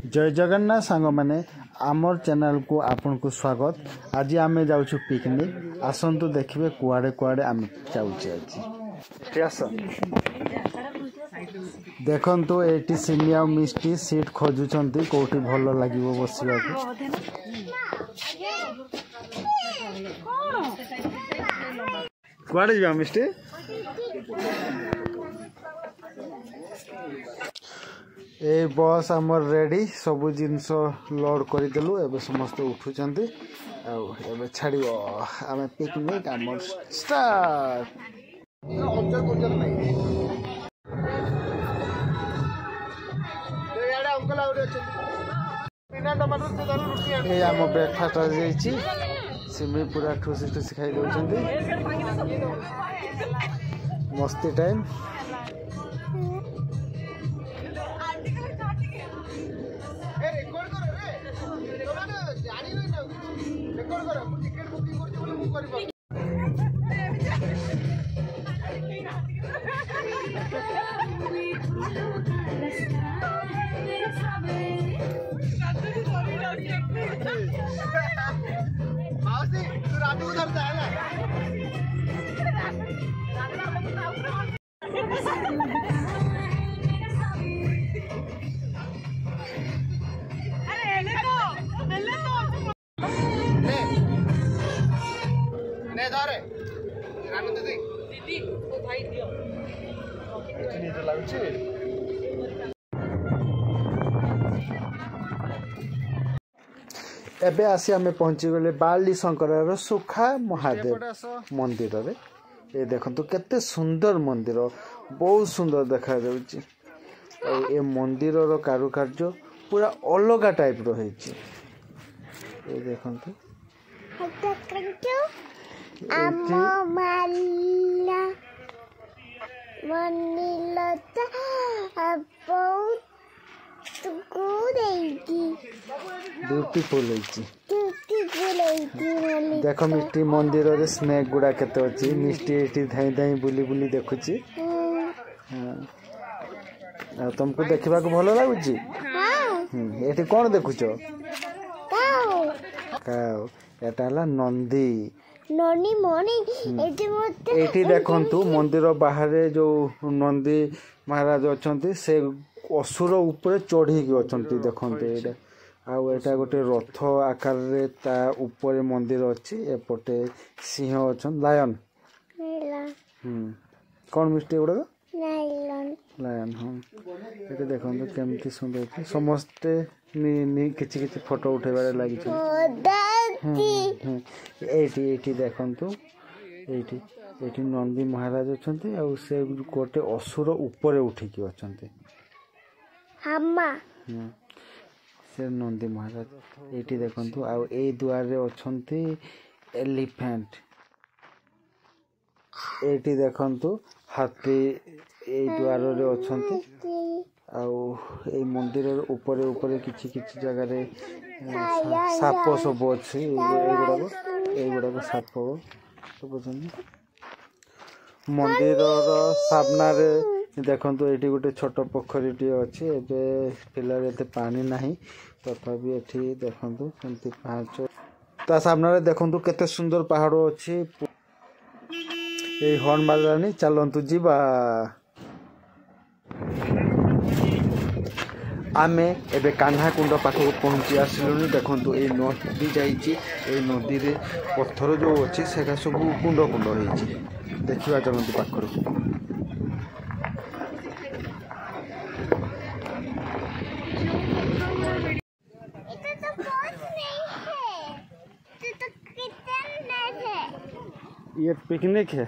जय जगन्नाथ सांग मैंने आमर चैनल को आपन को स्वागत। आज आम जाऊँ पिकनिक आसतु देखिए कुआड़े कुआड़े आम जाऊे आज देखु ये सिमिया मिष्टी सीट खोजुंट कौटी भल लगे बसवा कुआड़े जा मिष्टी ए बस आमर रेडी सबू जिनस लोड करदेलु एबे समस्त उठुचंती एबे छाड़ियो आमे पिकनिक आमर स्टार्ट। ए आम ब्रेकफास्ट आ जाइछि सिमी पूरा ठुसी ठुसी खाई दउचंती मस्ती टाइम। एबे आसी आमे पहुंची गले बाली शंकर सुखा महादेव मंदिर रे। ये देखंतु केते सुंदर मंदिर बहुत सुंदर देखा जाउची और ए मंदिर रो कारुकार्य पूरा अलग टाइप रो हेची। ये देखंतु ब्यूटीफुल देख मिष्टी मंदिर रे स्नेक गुड़ा केते अछि मिष्टी एठी धाई धाई बुली बुली देखुची। हां तुमको देखिबा को भलो लागुची। हां एठी कोन देखुचो काऊ एटा हला नंदी ननी मोनी एठी देखंतु मंदिर बाहर जो नंदी महाराज अछंती से असुर ऊपर चढ़ी के अछंती देखंतु एटा आउ एटा गोटे रथ आकार रे ता ऊपर मंदिर अछि एपटे सिंह अछन लायन कोन मिस्टी उडा लायन हां एटा देखंतु केमती सुंदर समस्त नी किछि किछि फोटो उठेबारे लागि छ। एठी देखंतु एठी नंदी महाराज अछंती आ से गोटे असुर ऊपर उठी के अछंती हम्मा से नंदी महाराज एठी देखंतु आ ए द्वार रे अछंती एलिफेंट एठी देखंतु हाथी ए द्वार रे अछंती आ ए मंदिर ऊपर ऊपर किछि किछि जगह रे साप सब अछि ए गुडा साप सब अछि। मंदिर रो सामना रे देखंतु एठी गोटे छोट पोखरीटी अछि एबे पिलारे एते पानी नाही तथापि एठी देखंतु सेंती पांच ता सामना रे देखंतु केते सुंदर पहाड़ अछि। ए हॉर्न बाजरानी चलंतु जीवा आमे एबे कान्हा कुंड पाखो पहुंची आसिलुनी। देखंतु ए नदी जाईची ए नदी रे पत्थर जो अछि सेगा सब कुंड कुंड होईची देखिबा चलंतु पाखरो। ये पिकनिक है।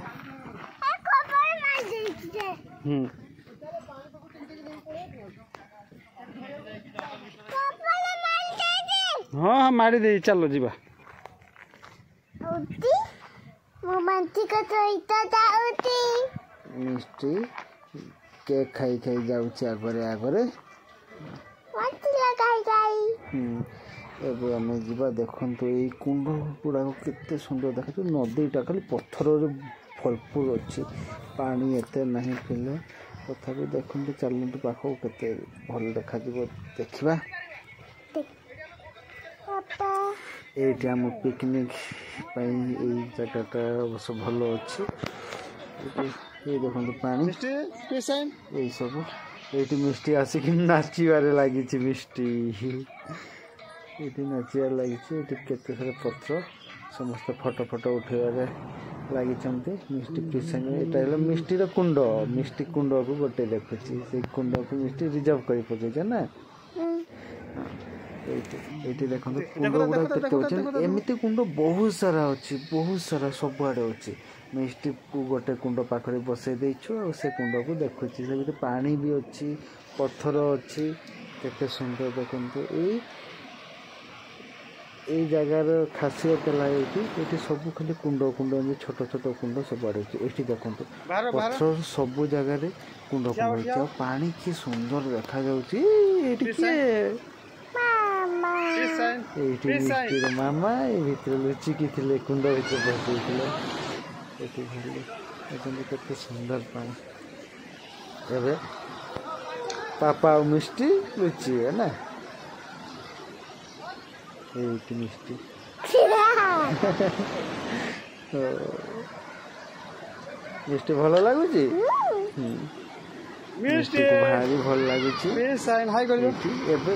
हाँ मारी दे चलो जीवा मिष्टी केक खाई खाई जाउची आगरे आगरे एबे हमें जीवा देखंतु ए कुंड गुड़ा केते सुंदर देखा नदीटा खाली पत्थर रे भरपूर अछि पानी एते नहीं पिले तथापि देखंतु चलंतु पाखो केते भल देखा जीवो देखिबा। पापा ये आम पिकनिक जगह अवश्य भल अच्छे ये देखो पानी यही सब ये मिष्टी आसिक नाचबार लगी मिष्टी ये नाचार लगी केते सारा पत्र समस्त फोटो फोटो उठेबार लगी मिष्टी पिसाई मिष्टीर कुंड मिष्टी कुंड को गोटे देखुची से कुंड को मिष्टी रिजर्व कर पकईच ना ये देखो कुंड गुड़ा के एमती कुंड बहुत सारा अच्छी बहुत सारा सबुआड़े अच्छी मिष्टी को गोटे कुंड पाखे बसई देचु से कुंड को देखुची से पानी भी अच्छी पत्थर अच्छी केते सुंदर देखते ये जगार खासियत है ये सब खाली कुंड कुंड छोट छोट कुंड सब आड़े ये देखो पत्थर सब जगार कुंड कुंड पानी कि सुंदर देखा मिष्टीर मामा ये भितर लुचिकी थे कुंड भर बसई केते सुंदर पानी एवं पापा और मिष्टी लुचि है ना ये मिष्टी मिष्टी भल लगुच मिष्टी को भारी भल लगुच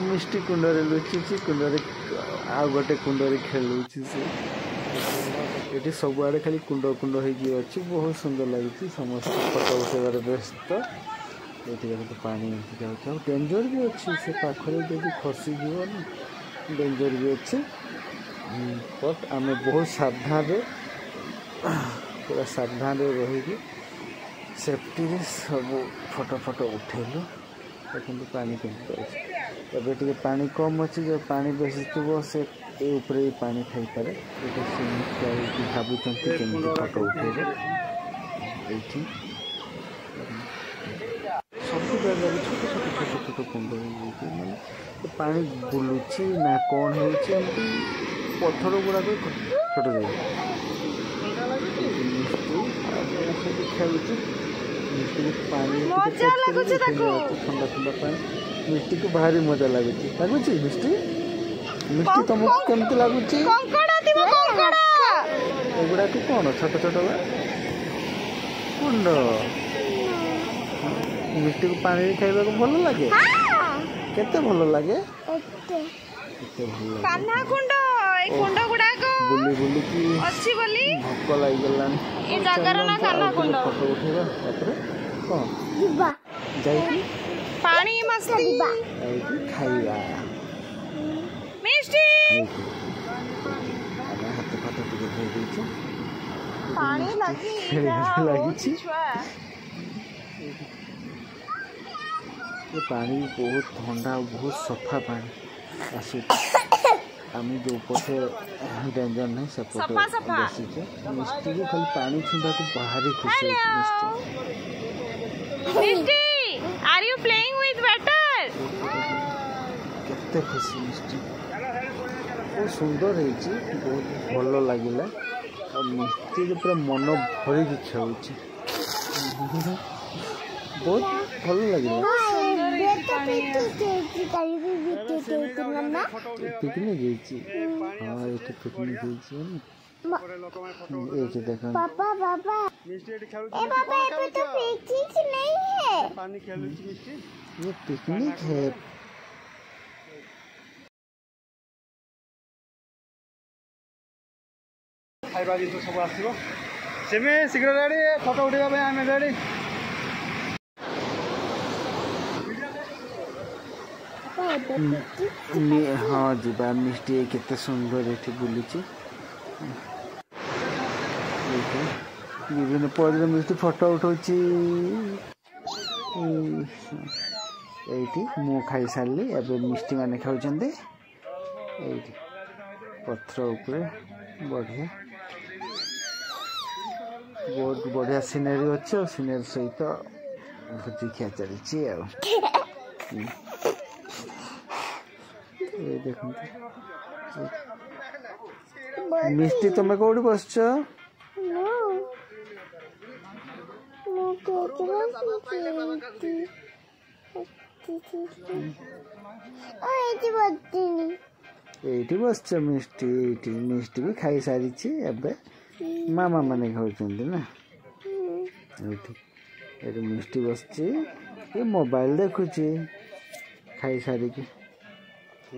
मिष्टी कुंड लुचुची कुंड आ गोटे कुंड खेलुची ये सबुआड़े खाली कुंड कुंड हो बहुत सुंदर लगी समस्त फोटो उठेबार व्यस्त ये देखो पानी जाऊँ डेंजर भी अच्छी से पाखरे जब खसी डेंजर भी अच्छे बट आम बहुत सावधान पूरा सावधान रही सेफ्टी सब फोटो फोटो उठेलु देखते पानी केमी पानी कम अच्छी जो पानी बेसी थो से ऊपर पानी थी पारे भावुं केमी फोटो उठेबे ये सब जगह छोट छोट छोट छोट कुंड माने पानी बुलूची ना कौन होती पत्थर गुड़ा छोट जगह खेलुची पानी ठंडा ठंडा पानी मिष्टी को भारी मजा लगुच मिष्टी मिष्टी तुमको केमती लगुच एगुड़ा कौन छोट छोट कुंड मिष्टी को पानी खाइबा को भल लगे केते भल लगे कान्हा कुंड ए कुंड गुडा को बुली बुली की अच्छी बोली भूख लाग गलान ए जगार ना कान्हा कुंड फोटो उठेबा तापर कोन जीवा जाई पानी मस्ती खाइबा मिष्टी अरे हाथ फाट टिके धोई देछि पानी लगी लगी ये पानी बहुत ठंडा और बहुत सफा पानी आसु आम जो पटे डेंजर नहीं से पटे बसी मिष्टी को खाली पानी छुंदा को बाहरी Khushi Mishti are you playing with water केते खुशी मिष्टी बहुत सुंदर है बहुत भल लगिला और मिष्टी जो पूरा मन भरी की खेलुची बहुत भल लगिला पिकनिक हाँ ये पिकनिक देखो पापा पापा ए पापा ये तो पिकनिक नहीं है ये पिकनिक है खाइबा जिन सब आसो सेमे शीघ्र रेडी फोटो उठेगा आम रेडी हाँ जीवा मिष्टी केते सुंदर ये बुलूँ विभिन्न पद मिष्टी फोटो उठाऊँ ये मु खाई सारे एवं मिष्टी मैंने खाऊँ पथर उपरे बढ़िया बहुत बढ़िया सीनेरी अच्छे और सीनेरी सहित भोजी खिया चली देखो मिष्टी तुम कौटी बस ଏଇଠି ବସିଛ ମିଷ୍ଟି ଏଇଠି ମିଷ୍ଟି ବି ଖାଇସାରିଛି ଏବେ ମାମା ମାନେ ଖାଉଛନ୍ତି ନା ଏଇଠି ଏଠି ମିଷ୍ଟି ବସିଛି ଏ ମୋବାଇଲ ଦେଖୁଛି ଖାଇସାରିକି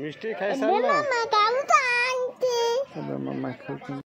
ମିଷ୍ଟି ଖାଇସାରିଲ ଏବେ ମାମା ଖାଉଛନ୍ତି।